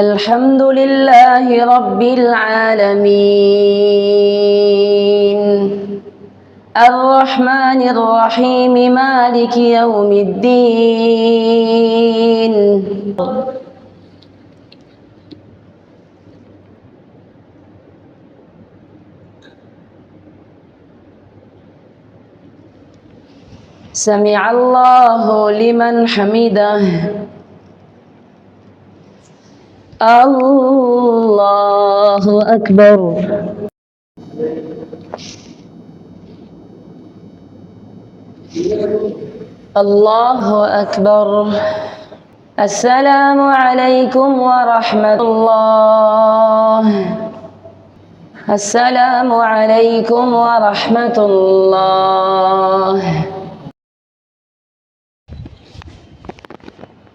الحمد لله رب العالمين الرحمن الرحيم مالك يوم الدين سمع الله لمن حمده الله أكبر الله أكبر السلام عليكم ورحمة الله السلام عليكم ورحمة الله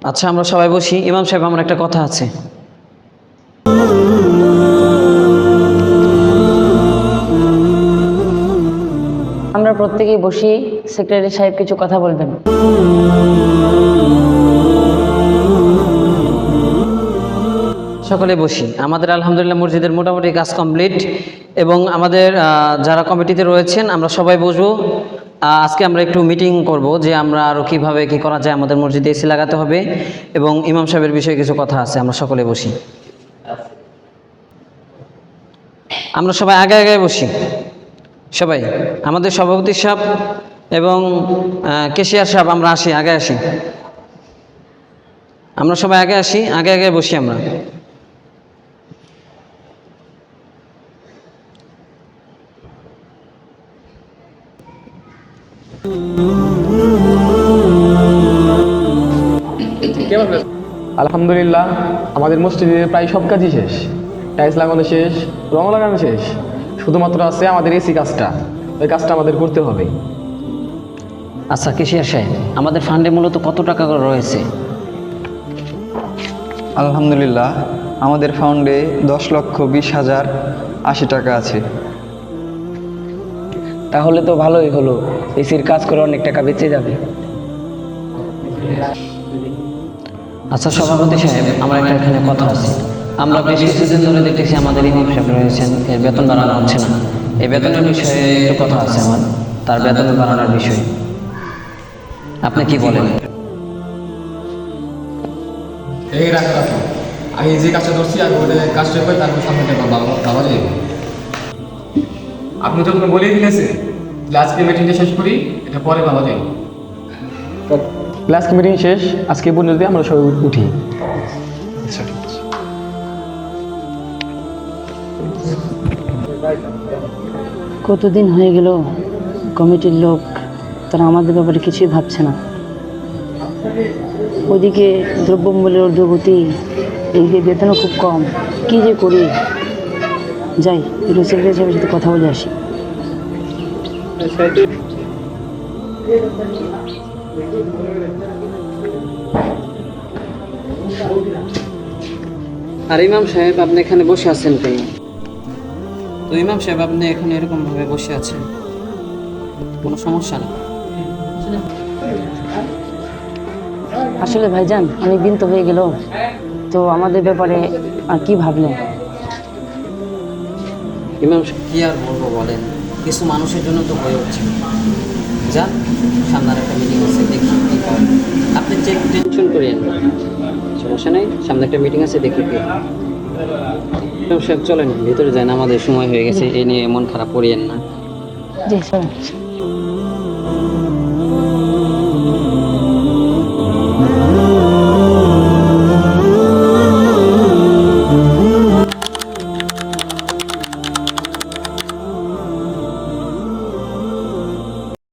আচ্ছা আমরা সবাই বসি। ইমাম সাহেব, আমার একটা কথা আছে। আমরা প্রত্যেকেই বসি, সেক্রেটারি সাহেব কিছু কথা বলবেন। সকলে বসি। আমাদের আলহামদুলিল্লাহ মসজিদের মোটামুটি কাজ কমপ্লিট এবং আমাদের যারা কমিটিতে রয়েছেন আমরা সবাই বসবো। আজকে আমরা একটু মিটিং করব যে আমরা আরও কীভাবে কী করা যায়, আমাদের মসজিদে এসি লাগাতে হবে এবং ইমাম সাহেবের বিষয়ে কিছু কথা আছে। আমরা সকলে বসি, আমরা সবাই আগে আগে বসি। সবাই, আমাদের সভাপতি সাহেব এবং কেশিয়ার সাহেব, আমরা আসি, আগে আসি। আমরা সবাই আগে আসি, আগে আগে বসি আমরা। আলহামদুলিল্লাহ আমাদের মসজিদে প্রায় সব কাজই শেষ। টাইলস লাগানো শেষ, রং লাগানো শেষ, শুধুমাত্র আছে আমাদের এসি কাজটা। ওই কাজটা আমাদের করতে হবে। আচ্ছা কেশিয়ার সাহেব, আমাদের ফান্ডে মূলত কত টাকা রয়েছে? আলহামদুলিল্লাহ আমাদের ফান্ডে 10,20,080 টাকা আছে। তাহলে তো ভালোই হলো, এসির কাজ করে অনেক টাকা বেঁচে যাবে। আচ্ছা সভাপতি সাহেব, আমার একটা এখানে কথা আছে। আমরা বেশ কিছুদিন ধরে দেখতেছি আমাদের ইমাম সাহেব রয়েছেন, এর বেতন বাড়ানো হচ্ছে না। এই বেতনের বিষয়ে একটু কথা আছে আমার, তার বেতন বাড়ানোর বিষয়ে আপনি কি বলেন? এই রাখো রাখো, আমি যে কাজটা ধরছি আগে ওদের কাজটা করে তারপর সামনে বাবা যাবে। আপনি যখন বলেই দিয়েছেন যে আজকে মিটিংটা শেষ করি, এটা পরে বাবা যাই। ক্লাস মিটিং শেষ, আজকে পর্যন্ত আমরা সবাই উঠি। আচ্ছা ঠিক আছে। কতদিন হয়ে গেল কমিটির লোক, তারা আমাদের ব্যাপারে কিছুই ভাবছে না। ওইদিকে দ্রব্যমূল্যের ঊর্ধ্বগতি, এইদিকে বেতনও খুব কম। কী যে করি, যাই একটু সেক্রেটারি সাহেবের সাথে কথা বলে আসি। আর ইমাম সাহেব, আপনি এখানে বসে আছেন কেন? তো ইমাম সাহেব, আপনি এখানে এরকম ভাবে বসে আছেন, কোনো সমস্যা নেই? আসলে ভাইজান, অনেক দিন তো হয়ে গেল, তো আমাদের ব্যাপারে আর কি ভাবলেন? ইমাম সাহেব কি আর বলবো বলেন, কিছু মানুষের জন্য তো হয়ে উঠছে। যান, সামনের একটা মিটিং আছে, দেখি কি হয়। আপনি টেনশন করিয়েন না, সমস্যা নেই। সামনে একটা মিটিং আছে, দেখি কি। ইমাম সাহেব চলেন ভিতরে যান, আমাদের সময় হয়ে গেছে। এ নিয়ে মন খারাপ করিয়েন না। জি স্যার।